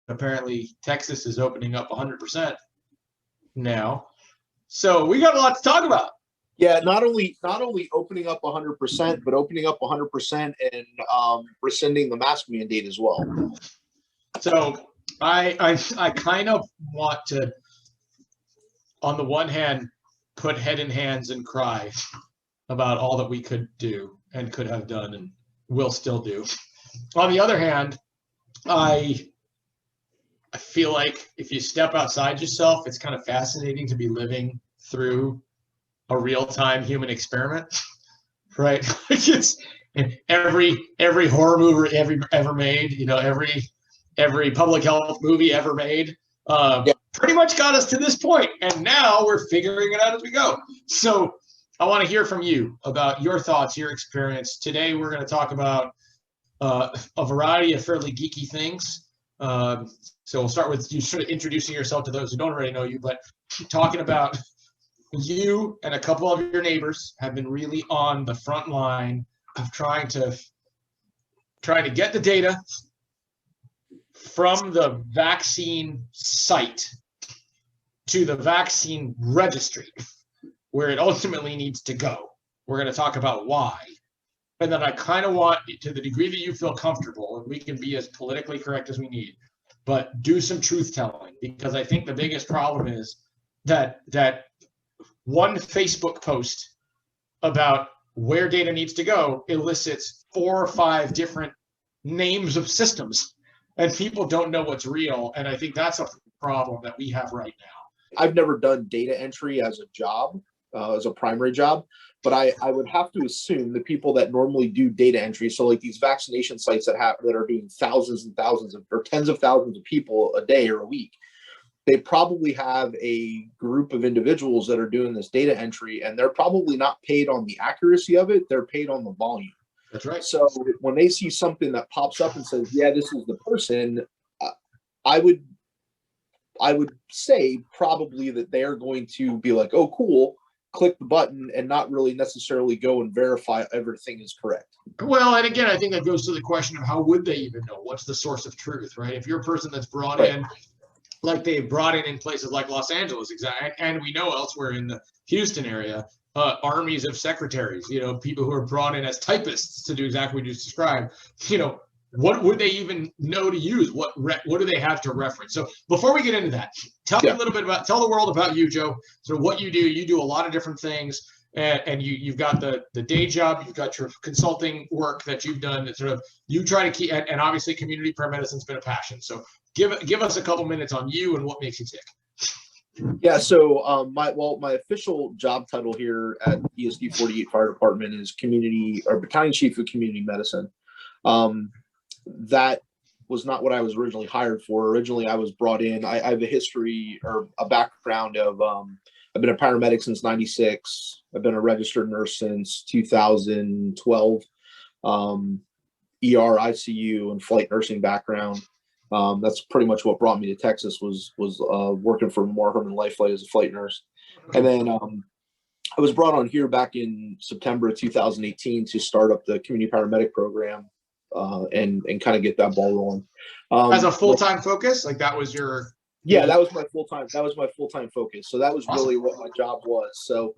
apparently Texas is opening up 100% now. So we got a lot to talk about. Yeah, not only opening up 100%, but opening up 100% and rescinding the mask mandate as well. So I kind of want to, on the one hand, put head in hands and cry about all that we could do and could have done and will still do. On the other hand, I feel like if you step outside yourself, it's kind of fascinating to be living through a real-time human experiment, right? It's every horror movie ever made, you know, every public health movie ever made, pretty much got us to this point, and now we're figuring it out as we go. So I want to hear from you about your thoughts, your experience. Today we're going to talk about a variety of fairly geeky things. So we'll start with you sort of introducing yourself to those who don't already know you, but talking about you and a couple of your neighbors have been really on the front line of trying to get the data from the vaccine site to the vaccine registry, where it ultimately needs to go. We're going to talk about why. And then I kind of want, to the degree that you feel comfortable, and we can be as politically correct as we need, but do some truth telling, because I think the biggest problem is that one Facebook post about where data needs to go elicits 4 or 5 different names of systems, and people don't know what's real. And I think that's a problem that we have right now. I've never done data entry as a job, as a primary job, but I would have to assume the people that normally do data entry, so like these vaccination sites that are doing thousands and thousands of, or tens of thousands of people a day or a week, they probably have a group of individuals that are doing this data entry, and they're probably not paid on the accuracy of it, they're paid on the volume. That's right. So when they see something that pops up and says, yeah, this is the person, I would say probably that they're going to be like, oh, cool, click the button, and not really necessarily go and verify everything is correct. Well, and again, I think that goes to the question of how would they even know? What's the source of truth, right? If you're a person that's brought in, like they brought in places like Los Angeles, exactly, and we know elsewhere in the Houston area, armies of secretaries, you know, people who are brought in as typists to do exactly what you just described. You know, what would they even know to use? What do they have to reference? So before we get into that, tell me a little bit about, tell the world about you, Joe. So what you do. You do a lot of different things, and you've got the day job, you've got your consulting work that you've done that sort of you try to keep, and obviously community paramedicine's been a passion. So give us a couple minutes on you and what makes you tick. Yeah, so my official job title here at ESD 48 Fire Department is Battalion Chief of Community Medicine. That was not what I was originally hired for. Originally, I was brought in. I have a history or a background of I've been a paramedic since '96. I've been a registered nurse since 2012. ER, ICU, and flight nursing background. That's pretty much what brought me to Texas was working for Moorherman Life Flight as a flight nurse. And then I was brought on here back in September of 2018 to start up the community paramedic program and kind of get that ball rolling. As a full-time focus, like that was your... Yeah, that was my full-time focus. So that was awesome. Really what my job was. So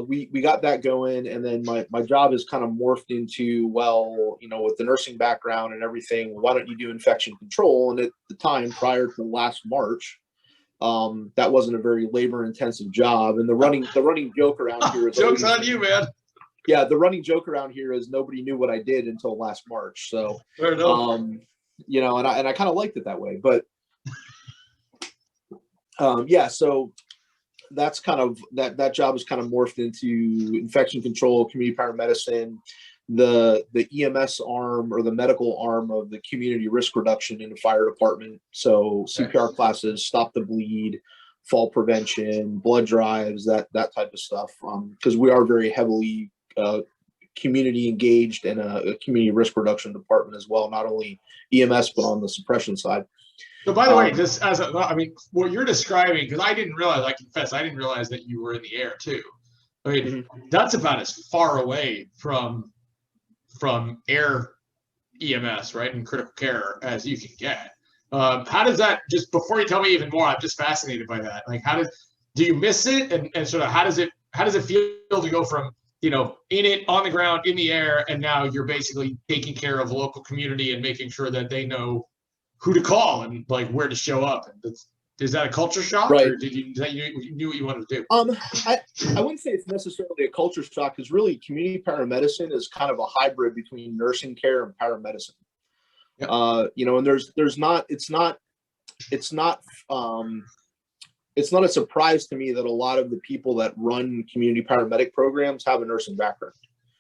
we got that going, and then my job is kind of morphed into, well, you know, with the nursing background and everything, why don't you do infection control? And at the time, prior to last March, that wasn't a very labor-intensive job. And the running joke around here is joke's on you, man. Yeah, the running joke around here is nobody knew what I did until last March. So, you know, and I kind of liked it that way, but yeah, so that's kind of that job is kind of morphed into infection control, community paramedicine, the EMS arm or the medical arm of the community risk reduction in the fire department. So CPR classes, stop the bleed, fall prevention, blood drives, that type of stuff. Because we are very heavily community engaged in a community risk reduction department as well, not only EMS but on the suppression side. So by the way, just as I mean, what you're describing, because I didn't realize, I confess, I didn't realize that you were in the air too. I mean, that's about as far away from air EMS, right, and critical care as you can get. How does that, just before you tell me even more, I'm just fascinated by that. Like, do you miss it? And sort of how does it feel to go from, in it, on the ground, in the air, and now you're basically taking care of the local community and making sure that they know who to call and like where to show up? And is that a culture shock, Right. or you knew what you wanted to do? I wouldn't say it's necessarily a culture shock, because really community paramedicine is kind of a hybrid between nursing care and paramedicine. Yep. And it's not a surprise to me that a lot of the people that run community paramedic programs have a nursing background.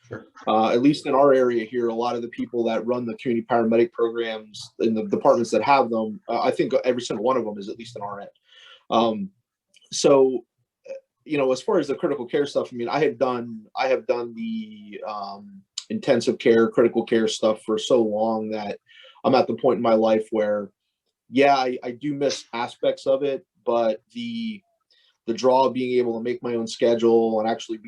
Sure. At least in our area here, a lot of the people that run the community paramedic programs in the departments that have them, I think every single one of them is at least an RN. So, as far as the critical care stuff, I mean, I have done the intensive care, critical care stuff for so long that I'm at the point in my life where, yeah, I do miss aspects of it, but the draw of being able to make my own schedule and actually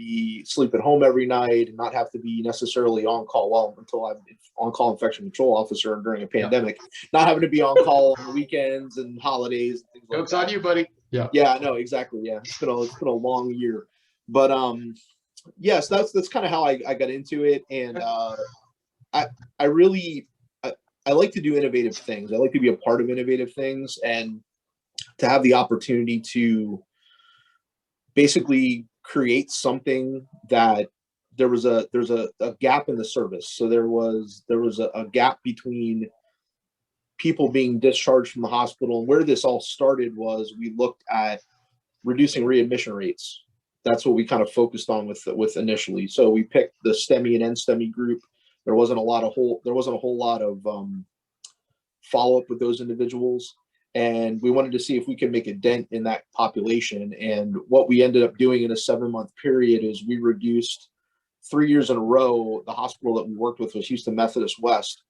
sleep at home every night and not have to be necessarily on call. Well, until I'm on call infection control officer during a pandemic, not having to be on call on the weekends and holidays and things like that. Joke's on you, buddy. Yeah. Yeah, no, exactly. Yeah. It's been a long year, but, yes, that's kind of how I got into it. And, I like to do innovative things. I like to be a part of innovative things, and to have the opportunity to basically create something that there's a gap in the service. So there was a gap between people being discharged from the hospital. And where this all started was we looked at reducing readmission rates. That's what we kind of focused on with initially. So we picked the STEMI and NSTEMI group. There wasn't a whole lot of follow-up with those individuals. And we wanted to see if we could make a dent in that population. And what we ended up doing in a 7-month period is we reduced 3 years in a row. The hospital that we worked with was Houston Methodist West.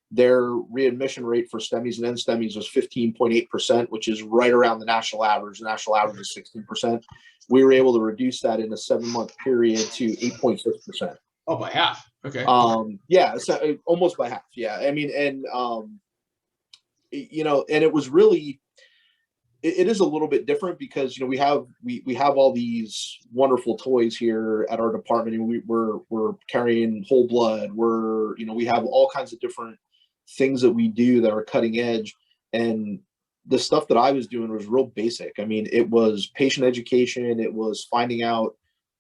Their readmission rate for STEMIs and NSTEMIs was 15.8%, which is right around the national average. The national average is 16%. We were able to reduce that in a 7-month period to 8.6%. Oh, by half. Okay. Yeah, so almost by half. Yeah. I mean, and and it was really, it is a little bit different because, we have all these wonderful toys here at our department, and we're carrying whole blood. We have all kinds of different things that we do that are cutting edge. And the stuff that I was doing was real basic. I mean, it was patient education. It was finding out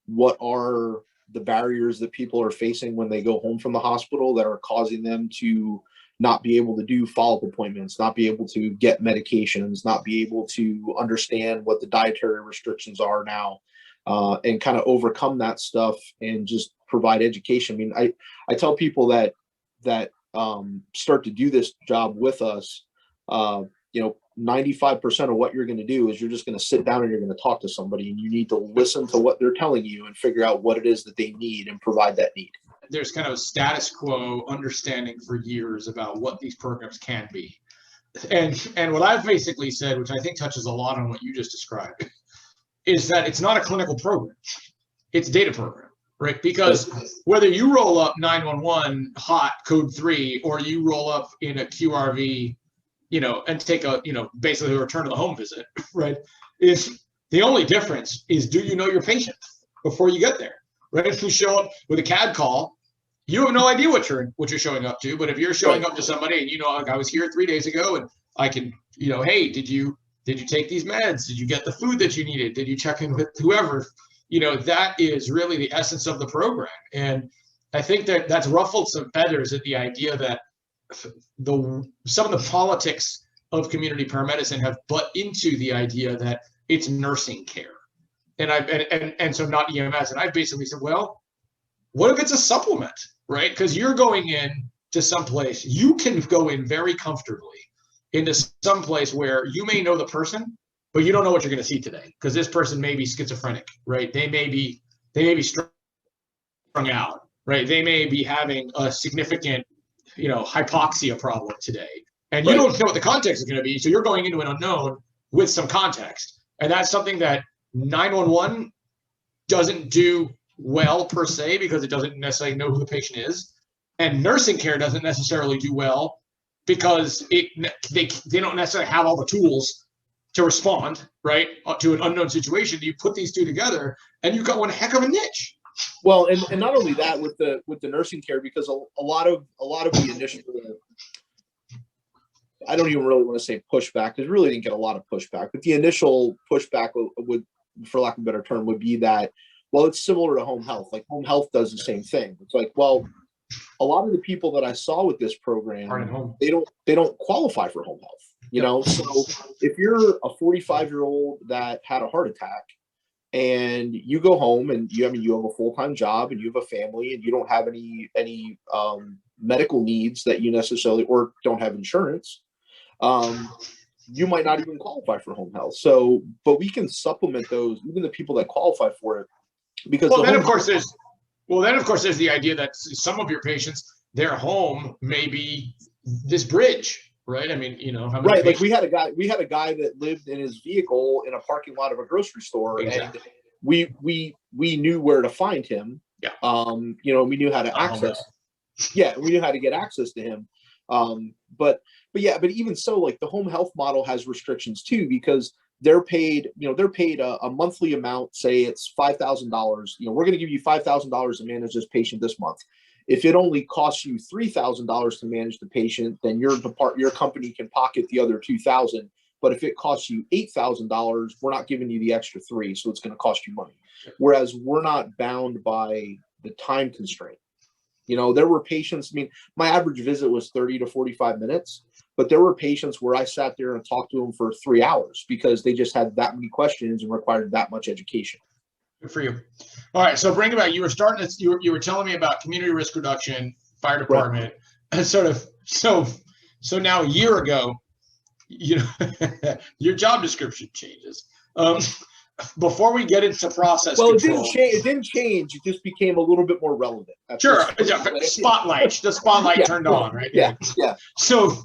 what are the barriers that people are facing when they go home from the hospital that are causing them to not be able to do follow-up appointments, not be able to get medications, not be able to understand what the dietary restrictions are now, and kind of overcome that stuff and just provide education. I mean, I tell people that start to do this job with us, 95% of what you're going to do is you're just going to sit down and you're going to talk to somebody, and you need to listen to what they're telling you and figure out what it is that they need and provide that need. There's kind of a status quo understanding for years about what these programs can be. And what I've basically said, which I think touches a lot on what you just described, is that it's not a clinical program. It's a data program, right? Because whether you roll up 911 hot code 3, or you roll up in a QRV, and take a, basically a return to the home visit, right? Is the only difference is, do you know your patient before you get there, right? If you show up with a CAD call, you have no idea what you're showing up to. But if you're showing up to somebody and like, I was here 3 days ago, and I can, hey, did you take these meds? Did you get the food that you needed? Did you check in with whoever? That is really the essence of the program. And I think that's ruffled some feathers at the idea that some of the politics of community paramedicine have butt into the idea that it's nursing care, and so not EMS. And I've basically said, well, what if it's a supplement, right? Because you're going in to someplace, you can go in very comfortably into some place where you may know the person, but you don't know what you're going to see today, because this person may be schizophrenic, right? They may be strung out, right? They may be having a significant hypoxia problem today, and you don't know what the context is going to be. So you're going into an unknown with some context. And that's something that 911 doesn't do well per se, because it doesn't necessarily know who the patient is. And nursing care doesn't necessarily do well because they don't necessarily have all the tools to respond, right, to an unknown situation. You put these two together, and you've got one heck of a niche. Well, and not only that, with the nursing care, because a lot of the initial, I don't even really want to say pushback, because really didn't get a lot of pushback, but the initial pushback would, for lack of a better term, would be that, well, it's similar to home health. Like home health does the same thing. It's like, well, a lot of the people that I saw with this program, they don't qualify for home health. You know, so if you're a 45-year-old that had a heart attack and you go home and you have a full-time job and you have a family and you don't have any medical needs that you necessarily, or don't have insurance, you might not even qualify for home health. So, but we can supplement those, even the people that qualify for it, because then of course there's the idea that some of your patients, their home may be this bridge. Right. I mean, right. Like we had a guy that lived in his vehicle in a parking lot of a grocery store, exactly. and we knew where to find him. Yeah. We knew how to access. Yeah, we knew how to get access to him. But even so, like the home health model has restrictions too, because they're paid a monthly amount. Say it's $5,000. We're going to give you $5,000 to manage this patient this month. If it only costs you $3,000 to manage the patient, then your company can pocket the other $2,000. But if it costs you $8,000, we're not giving you the extra $3,000, so it's going to cost you money. Whereas we're not bound by the time constraint. There were patients. I mean, my average visit was 30 to 45 minutes, but there were patients where I sat there and talked to them for 3 hours because they just had that many questions and required that much education. Good for you. All right, so bring it back. You were starting this. You were telling me about community risk reduction, fire department, and sort of. So now a year ago, your job description changes. Before we get into process control, it didn't change. It just became a little bit more relevant. Sure, the spotlight turned on, right? Yeah. So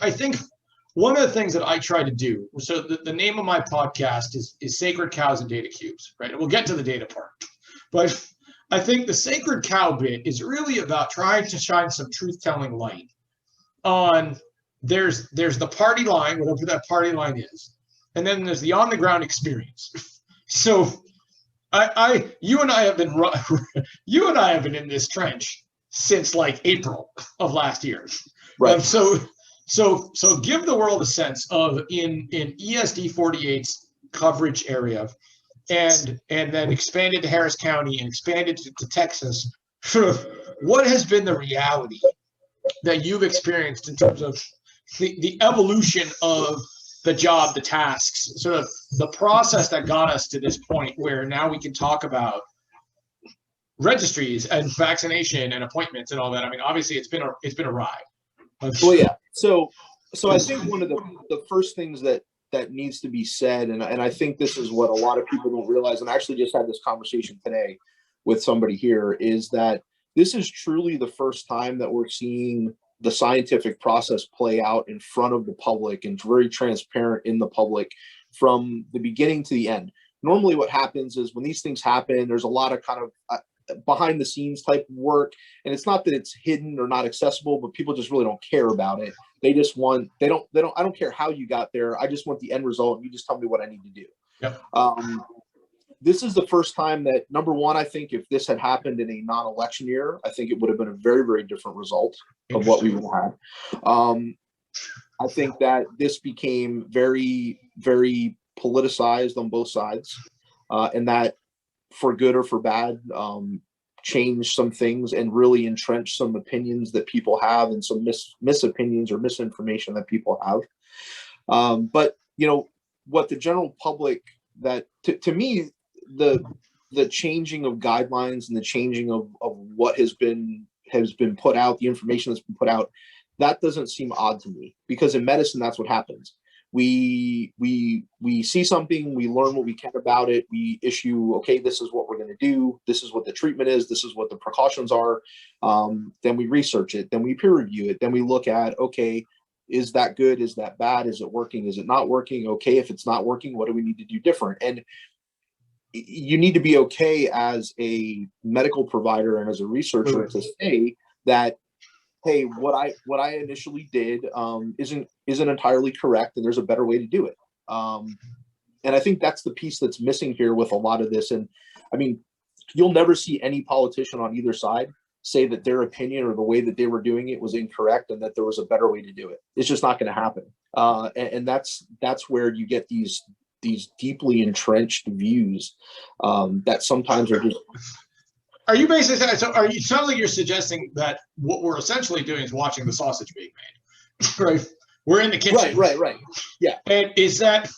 I think one of the things that I try to do, so the name of my podcast is Sacred Cows and Data Cubes, right? And we'll get to the data part. But I think the sacred cow bit is really about trying to shine some truth-telling light on there's the party line, whatever that party line is, and then there's the on-the-ground experience. So you and I have been in this trench since like April of last year. Right. So give the world a sense of in ESD 48's coverage area, and then expanded to Harris County and expanded to Texas. What has been the reality that you've experienced in terms of the evolution of the job, the tasks, sort of the process that got us to this point where now we can talk about registries and vaccination and appointments and all that? I mean, obviously it's been a ride. Well, yeah. So I think one of the first things that needs to be said, and I think this is what a lot of people don't realize, and I actually just had this conversation today with somebody here, is that this is truly the first time that we're seeing the scientific process play out in front of the public and very transparent in the public from the beginning to the end. Normally what happens is when these things happen, there's a lot of kind of behind the scenes type of work. And it's not that it's hidden or not accessible, but people just really don't care about it. They just want, I don't care how you got there. I just want the end result. You just tell me what I need to do. Yep. This is the first time that, number one, I think if this had happened in a non-election year, I think it would have been a very, very different result of what we would have. I think that this became very, very politicized on both sides, and that for good or for bad, changed some things and really entrenched some opinions that people have and some misopinions or misinformation that people have. But, what the general public, that to me, the changing of guidelines and the changing of what has been put out, the information that's been put out, that doesn't seem odd to me, because in medicine, that's what happens. We see something, we learn what we can about it, we issue, okay, this is what we're going to do, this is what the treatment is, this is what the precautions are. Then we research it, then we peer review it, then we look at, okay, is that good, is that bad, is it working, is it not working? Okay, if it's not working, what do we need to do different? And you need to be okay as a medical provider and as a researcher to say that hey, what I initially did isn't entirely correct, and there's a better way to do it. And I think that's the piece that's missing here with a lot of this. And I mean, you'll never see any politician on either side say that their opinion or the way that they were doing it was incorrect and that there was a better way to do it. It's just not going to happen. And that's where you get these deeply entrenched views that sometimes are just. Are you basically, so are you, it sounds like you're suggesting that what we're essentially doing is watching the sausage being made, right? We're in the kitchen. Right. Yeah. And is that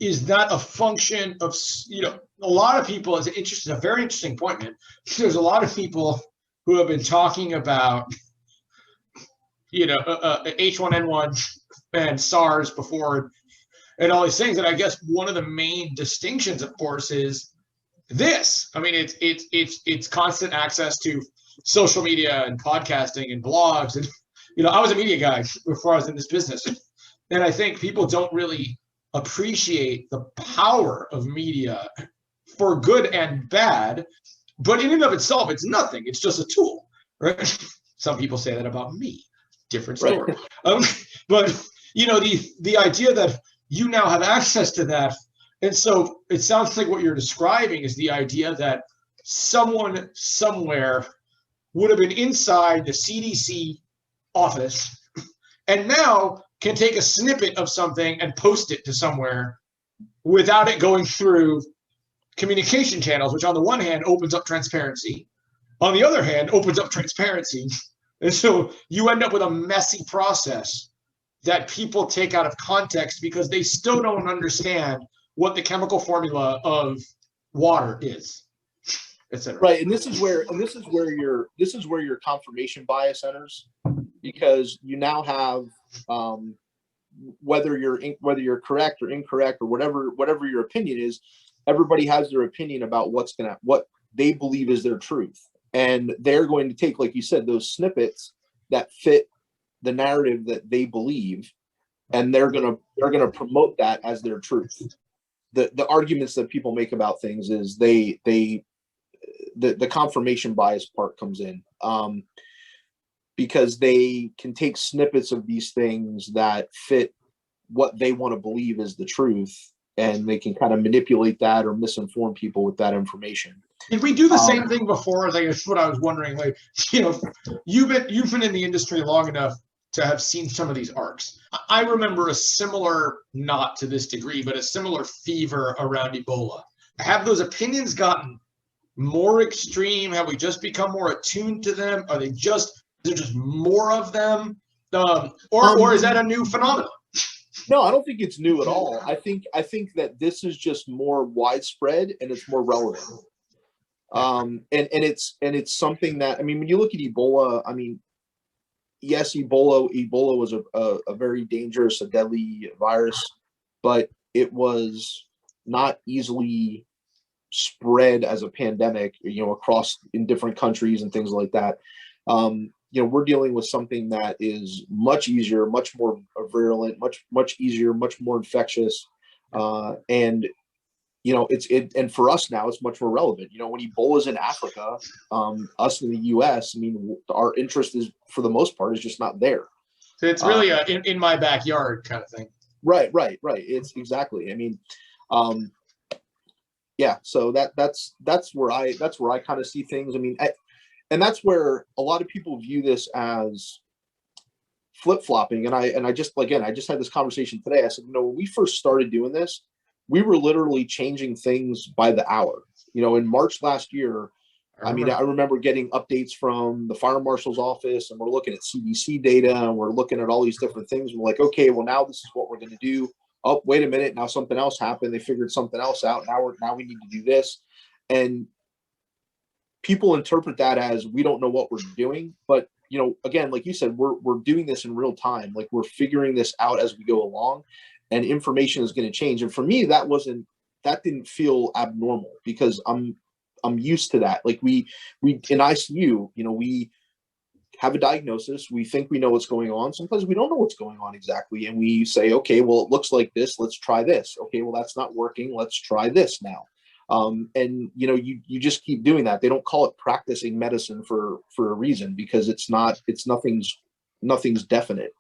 a function of, you know, a lot of people, it's interesting, a very interesting point, man. There's a lot of people who have been talking about, you know, H1N1 and SARS before and all these things. And I guess one of the main distinctions, of course, is this. I mean, it's constant access to social media and podcasting and blogs. And, you know, I was a media guy before I was in this business. And I think people don't really appreciate the power of media for good and bad. But in and of itself, it's nothing. It's just a tool, right? Some people say that about me. Different story. Right. But, you know, the idea that you now have access to that. And so it sounds like what you're describing is the idea that someone somewhere would have been inside the CDC office and now can take a snippet of something and post it to somewhere without it going through communication channels, which on the one hand opens up transparency, on the other hand opens up transparency. And so you end up with a messy process that people take out of context because they still don't understand what the chemical formula of water is, etc. Right, and this is where your confirmation bias enters, because you now have whether you're correct or incorrect or whatever your opinion is, everybody has their opinion about what they believe is their truth, and they're going to take, like you said, those snippets that fit the narrative that they believe, and they're gonna promote that as their truth. The arguments that people make about things is the confirmation bias part comes in, because they can take snippets of these things that fit what they want to believe is the truth, and they can kind of manipulate that or misinform people with that information. Did we do the same thing before? Like, that's what I was wondering. Like, you know, you've been in the industry long enough to have seen some of these arcs. I remember a similar, not to this degree, but a similar fever around Ebola. Have those opinions gotten more extreme? Have we just become more attuned to them? Is there just more of them? Or is that a new phenomenon? No, I don't think it's new at all. I think that this is just more widespread and it's more relevant. And it's something that, I mean, when you look at Ebola, I mean, yes, Ebola was a very dangerous, a deadly virus, but it was not easily spread as a pandemic, you know, across in different countries and things like that. You know, we're dealing with something that is much easier, much more virulent, much easier, much more infectious, and you know, and for us now, it's much more relevant. You know, when Ebola's in Africa, us in the U.S., I mean, our interest is, for the most part, is just not there. So it's really a in my backyard kind of thing. Right. It's exactly. I mean, yeah. So that's where I kind of see things. I mean, and that's where a lot of people view this as flip-flopping. And I just had this conversation today. I said, you know, when we first started doing this, we were literally changing things by the hour. You know, in March last year, I remember getting updates from the fire marshal's office, and we're looking at CDC data, and we're looking at all these different things. We're like, okay, well, now this is what we're going to do. Oh, wait a minute. Now something else happened. They figured something else out. Now we need to do this. And people interpret that as we don't know what we're doing. But, you know, again, like you said, we're doing this in real time. Like, we're figuring this out as we go along, and information is going to change. And for me, that didn't feel abnormal, because I'm used to that. Like, we in ICU, you know, we have a diagnosis. We think we know what's going on. Sometimes we don't know what's going on exactly. And we say, okay, well, it looks like this. Let's try this. Okay, well, that's not working. Let's try this now. And you just keep doing that. They don't call it practicing medicine for a reason, because nothing's definite.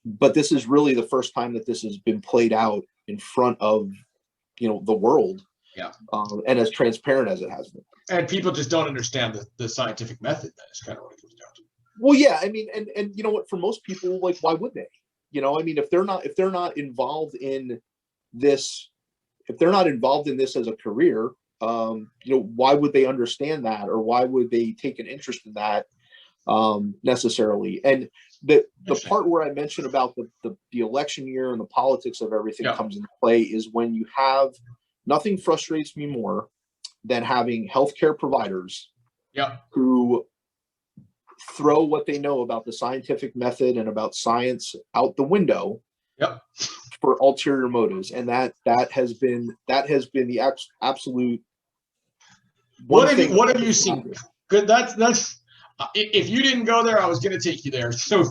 But this is really the first time that this has been played out in front of the world, and as transparent as it has been. And people just don't understand the scientific method. That is kind of what it comes down to. Well, yeah, I mean, and you know what? For most people, like, why would they? I mean, if they're not involved in this, as a career, why would they understand that, or why would they take an interest in that necessarily? And the part where I mentioned about the election year and the politics of everything comes into play is when you have, nothing frustrates me more than having healthcare providers who throw what they know about the scientific method and about science out the window for ulterior motives. And that has been the absolute. What have you seen? Good. That's if you didn't go there, I was going to take you there. So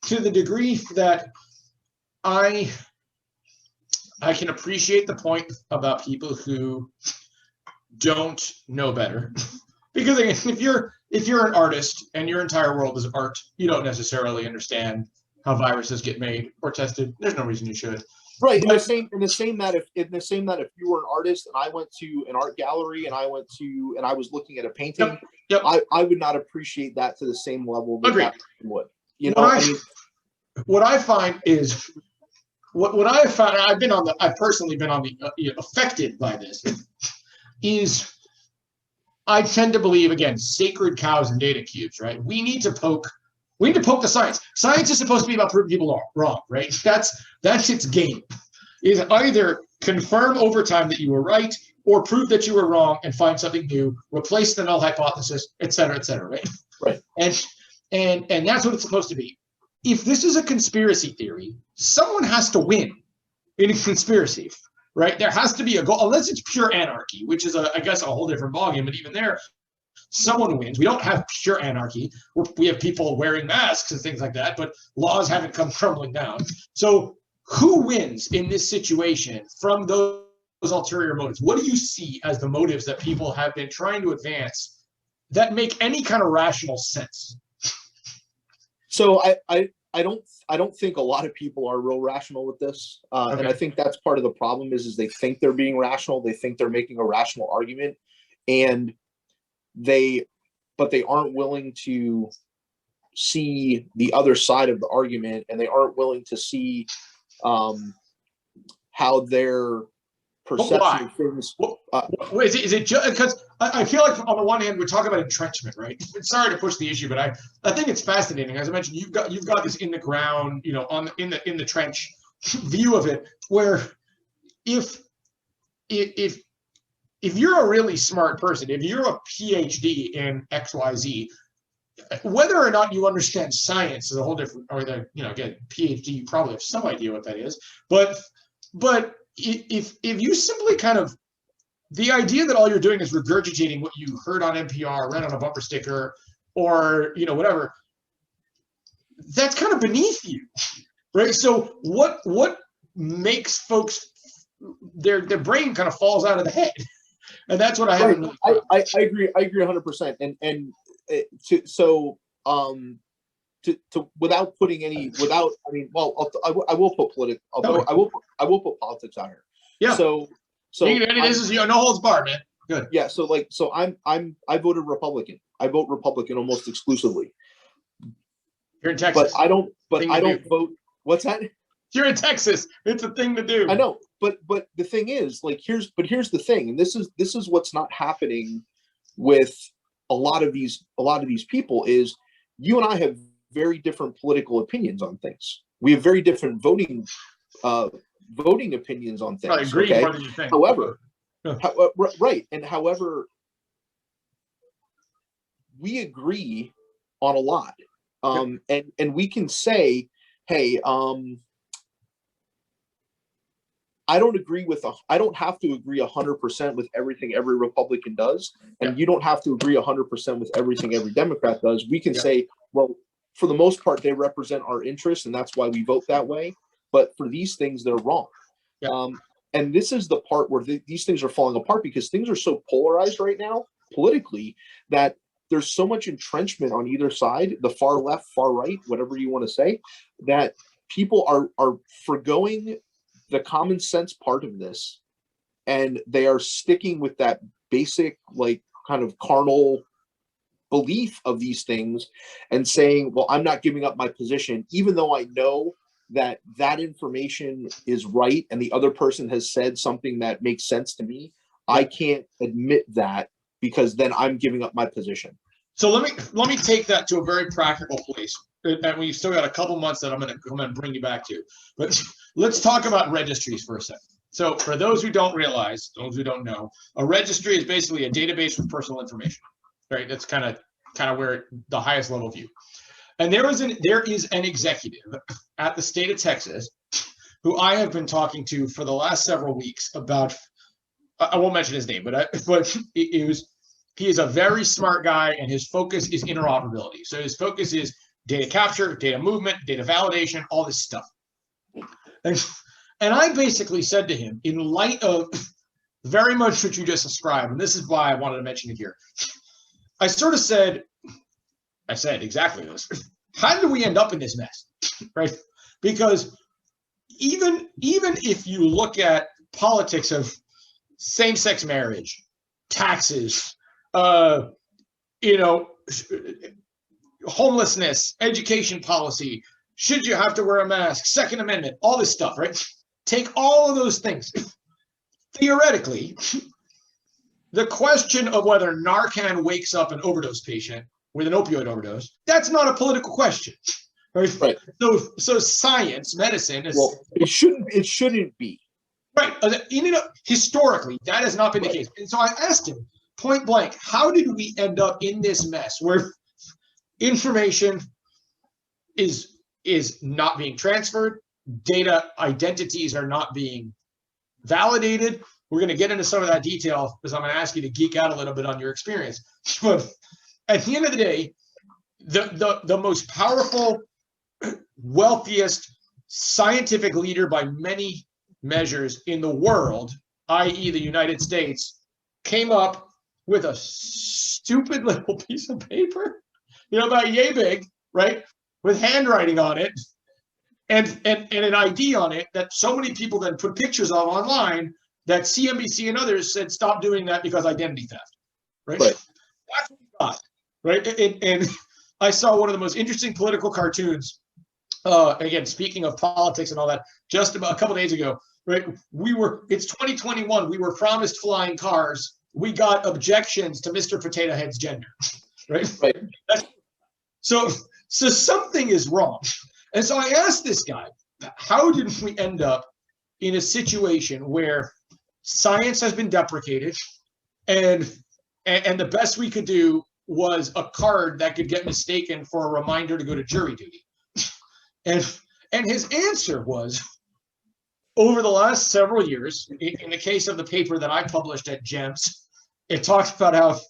to the degree that I can appreciate the point about people who don't know better, because again, if you're an artist and your entire world is art, you don't necessarily understand how viruses get made or tested. There's no reason you should. Right. In the same that if you were an artist and I went to an art gallery and I was looking at a painting, I would not appreciate that to the same level that that person would. What I find is what I have found. I've personally been on the affected by this. Is I tend to believe, again, sacred cows and data cubes, right? We need to poke the science. Science is supposed to be about proving people wrong, right? That's its game. Is either confirm over time that you were right, or prove that you were wrong and find something new, replace the null hypothesis, et cetera, right? Right. And that's what it's supposed to be. If this is a conspiracy theory, someone has to win in a conspiracy. Right, there has to be a goal, unless it's pure anarchy, which is, I guess, a whole different ballgame. But even there, someone wins. We don't have pure anarchy. We have people wearing masks and things like that, but laws haven't come crumbling down. So, who wins in this situation from those ulterior motives? What do you see as the motives that people have been trying to advance that make any kind of rational sense? So, I don't think a lot of people are real rational with this. And I think that's part of the problem is they think they're being rational. They think they're making a rational argument, but they aren't willing to see the other side of the argument, and they aren't willing to see how their perception of things. Is it just because I feel like on the one hand we're talking about entrenchment, right? Sorry to push the issue, but I think it's fascinating. As I mentioned, you've got this in the ground, in the trench view of it, where if you're a really smart person, if you're a PhD in XYZ, whether or not you understand science is a whole different. Or again, PhD, you probably have some idea what that is, but if you simply kind of, the idea that all you're doing is regurgitating what you heard on NPR, read on a bumper sticker, or whatever, that's kind of beneath you, right? So what makes folks their brain kind of falls out of the head, and that's what I haven't. I agree 100%, and without putting any, I will put politics. I will put politics on here. Yeah. So this is no holds barred, man. Good. Yeah. So I voted Republican. I vote Republican almost exclusively. You're in Texas. But I don't vote. What's that? You're in Texas. It's a thing to do. I know, but the thing is, here's the thing, and this is what's not happening with a lot of these people is you and I have very different political opinions on things. We have very different voting opinions on things. I agree. Okay? However, however, we agree on a lot, and we can say, hey, I don't have to agree 100% with everything every Republican does, and you don't have to agree 100% with everything every Democrat does. We can say, well, for the most part, they represent our interests, and that's why we vote that way. But for these things, they're wrong. And this is the part where these things are falling apart, because things are so polarized right now politically that there's so much entrenchment on either side, the far left, far right, whatever you want to say, that people are forgoing the common sense part of this, and they are sticking with that basic, like, kind of carnal belief of these things, and saying, well, I'm not giving up my position, even though I know that that information is right and the other person has said something that makes sense to me. I can't admit that, because then I'm giving up my position. So let me take that to a very practical place, and we've still got a couple months that I'm going to bring you back to. But let's talk about registries for a second. So for those who don't realize, those who don't know, a registry is basically a database with personal information, right? That's kind of where the highest level view. And there is an executive at the state of Texas who I have been talking to for the last several weeks about. I won't mention his name, but he is a very smart guy, and his focus is interoperability. So his focus is data capture, data movement, data validation, all this stuff. And I basically said to him, in light of very much what you just described, and this is why I wanted to mention it here, I said exactly this. How did we end up in this mess, right? Because even if you look at politics of same-sex marriage, taxes, homelessness, education policy, should you have to wear a mask, Second Amendment, all this stuff, right? Take all of those things. Theoretically, the question of whether Narcan wakes up an overdose patient with an opioid overdose, that's not a political question. Right? So science, medicine is, well, it shouldn't be. Right. Historically, that has not been the case. And so I asked him point blank, how did we end up in this mess where information is not being transferred, data identities are not being validated? We're going to get into some of that detail, because I'm going to ask you to geek out a little bit on your experience. But at the end of the day, the most powerful, wealthiest scientific leader by many measures in the world, i.e. the United States, came up with a stupid little piece of paper, about yay big, right, with handwriting on it and an ID on it that so many people then put pictures of online that CNBC and others said stop doing that because identity theft, right? That's what we got, right? And I saw one of the most interesting political cartoons. Again, speaking of politics and all that, just about a couple days ago, right? It's 2021. We were promised flying cars. We got objections to Mr. Potato Head's gender, right? Right. So something is wrong. And so I asked this guy, how did we end up in a situation where science has been deprecated, and the best we could do was a card that could get mistaken for a reminder to go to jury duty? And his answer was, over the last several years, in the case of the paper that I published at GEMS, it talks about how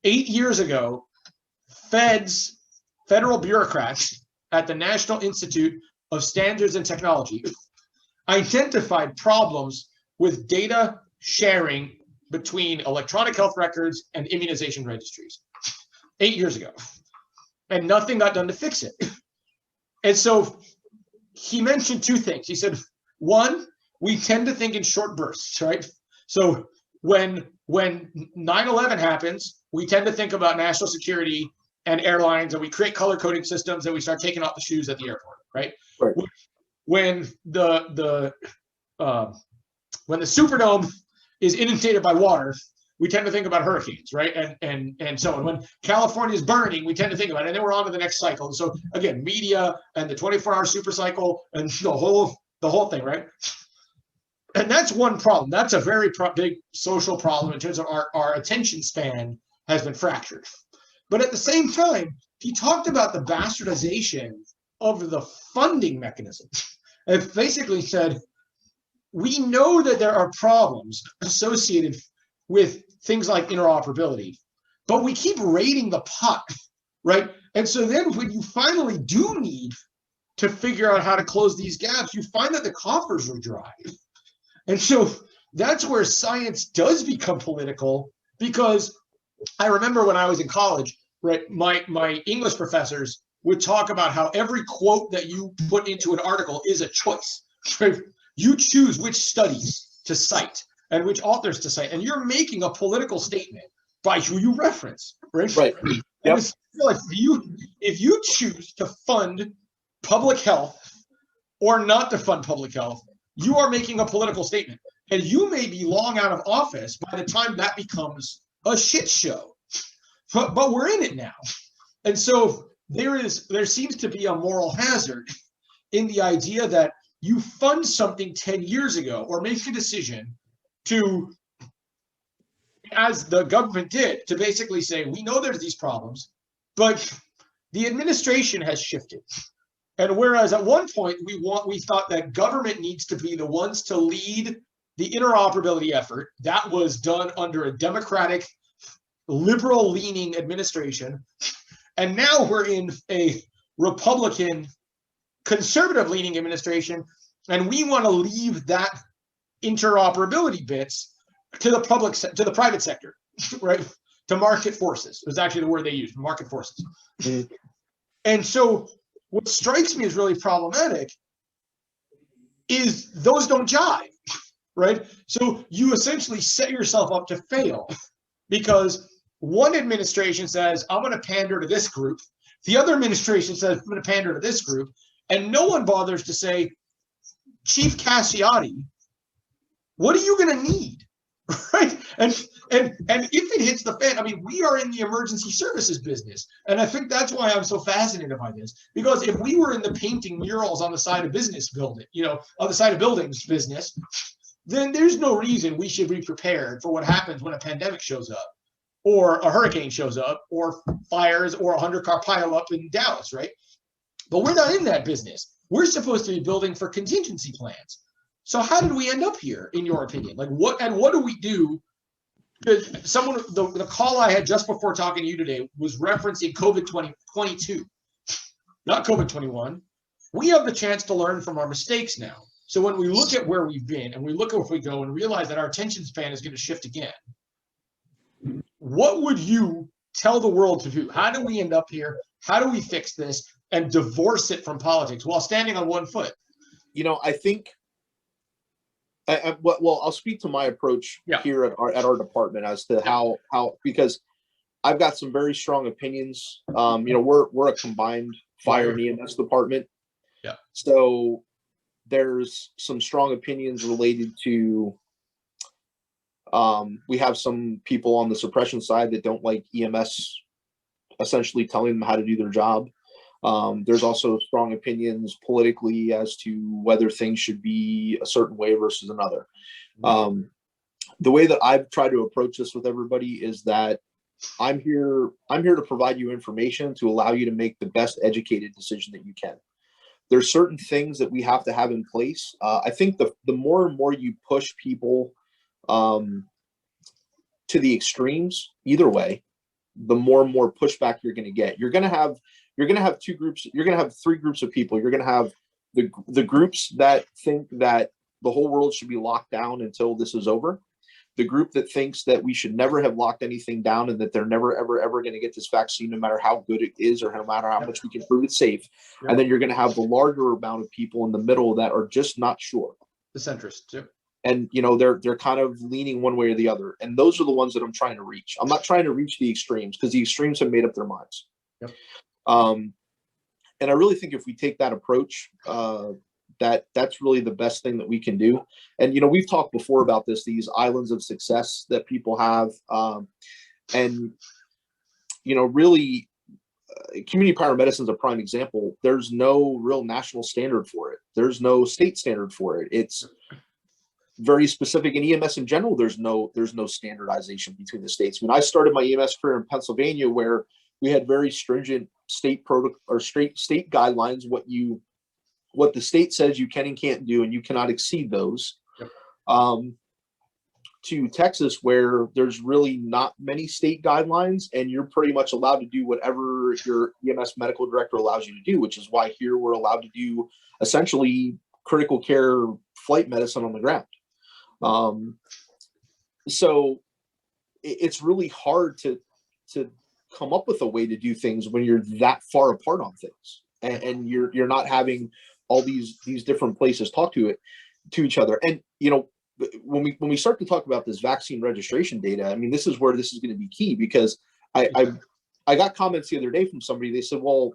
8 years ago, federal bureaucrats at the National Institute of Standards and Technology identified problems with data sharing between electronic health records and immunization registries 8 years ago, and nothing got done to fix it. And so he mentioned two things. He said, one, we tend to think in short bursts, right? So when 9/11 happens, we tend to think about national security and airlines, and we create color coding systems, and we start taking off the shoes at the airport, right? Right. When the Superdome is inundated by water, we tend to think about hurricanes, right? And so on. When California is burning, we tend to think about it. And then we're on to the next cycle. And so again, media and the 24-hour super cycle and the whole thing, right? And that's one problem. That's a very big social problem in terms of our attention span has been fractured. But at the same time, he talked about the bastardization of the funding mechanism. And basically said, we know that there are problems associated with things like interoperability, but we keep raiding the pot, right? And so then when you finally do need to figure out how to close these gaps, you find that the coffers are dry. And so that's where science does become political, because I remember when I was in college, right, my English professors would talk about how every quote that you put into an article is a choice. Right? You choose which studies to cite and which authors to cite, and you're making a political statement by who you reference, right? Right. Yep. And like if you choose to fund public health or not to fund public health, you are making a political statement. And you may be long out of office by the time that becomes a shit show. But we're in it now. And so there seems to be a moral hazard in the idea that you fund something 10 years ago or make a decision to, as the government did, to basically say, we know there's these problems, but the administration has shifted. And whereas at one point we thought that government needs to be the ones to lead the interoperability effort, that was done under a Democratic, liberal-leaning administration. And now we're in a Republican, conservative-leaning administration, and we want to leave that interoperability bits to the private sector, right? To market forces. It was actually the word they used, market forces. Mm-hmm. And so what strikes me as really problematic is those don't jive, right? So you essentially set yourself up to fail, because one administration says, I'm going to pander to this group. The other administration says, I'm going to pander to this group. And no one bothers to say, Chief Casciotti, what are you going to need? Right? And if it hits the fan, I mean, we are in the emergency services business. And I think that's why I'm so fascinated by this. Because if we were in the painting murals on the side of business building, on the side of buildings business, then there's no reason we should be prepared for what happens when a pandemic shows up, or a hurricane shows up, or fires, or a 100-car pileup in Dallas, right? But we're not in that business. We're supposed to be building for contingency plans. So how did we end up here, in your opinion? Like, what do we do? Because the call I had just before talking to you today was referencing COVID-22, not COVID-21. We have the chance to learn from our mistakes now. So when we look at where we've been and we look at where we go and realize that our attention span is going to shift again, what would you tell the world to do? How do we end up here? How do we fix this and divorce it from politics while standing on one foot? I think, well, I'll speak to my approach here at our department as to how, because I've got some very strong opinions. We're a combined fire and EMS department. Yeah. So there's some strong opinions related to, we have some people on the suppression side that don't like EMS essentially telling them how to do their job. There's also strong opinions politically as to whether things should be a certain way versus another. The way that I've tried to approach this with everybody is that I'm here to provide you information to allow you to make the best educated decision that you can. There's certain things that we have to have in place. I think the more and more you push people to the extremes, either way, the more and more pushback you're going to get. You're going to have two groups. You're going to have three groups of people. You're going to have the groups that think that the whole world should be locked down until this is over. The group that thinks that we should never have locked anything down and that they're never, ever, ever going to get this vaccine, no matter how good it is or no matter how much we can prove it's safe. And then you're going to have the larger amount of people in the middle that are just not sure. The centrists, too. And, they're kind of leaning one way or the other. And those are the ones that I'm trying to reach. I'm not trying to reach the extremes, because the extremes have made up their minds. Yep. And I really think if we take that approach, that's really the best thing that we can do. And, we've talked before about these islands of success that people have. And, really, community paramedicine is a prime example. There's no real national standard for it. There's no state standard for it. It's very specific. In EMS in general, there's no standardization between the states. When I started my EMS career in Pennsylvania, where we had very stringent state state guidelines, what the state says you can and can't do, and you cannot exceed those. Yep. To Texas, where there's really not many state guidelines, and you're pretty much allowed to do whatever your EMS medical director allows you to do, which is why here we're allowed to do essentially critical care flight medicine on the ground. So it's really hard to come up with a way to do things when you're that far apart on things, and you're not having all these different places talk to each other. And when we start to talk about this vaccine registration data, I mean, this is where this is going to be key, because I got comments the other day from somebody. They said, well,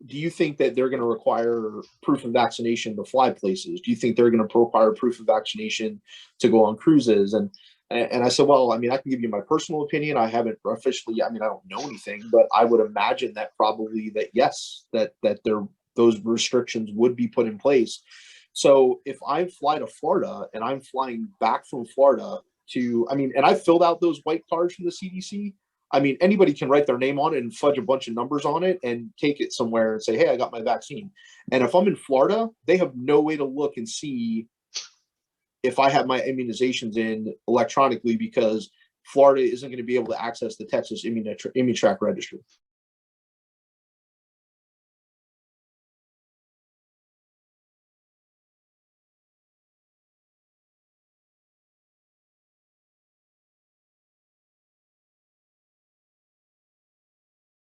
do you think that they're going to require proof of vaccination to fly places? Do you think they're going to require proof of vaccination to go on cruises? And I said, well, I mean, I can give you my personal opinion. I haven't officially, I mean, I don't know anything, but I would imagine that probably yes, that those restrictions would be put in place. So if I fly to Florida and I'm flying back from Florida to, I mean, and I filled out those white cards from the CDC. I mean, anybody can write their name on it and fudge a bunch of numbers on it and take it somewhere and say, hey, I got my vaccine. And if I'm in Florida, they have no way to look and see if I have my immunizations in electronically, because Florida isn't going to be able to access the Texas ImmuTrack registry.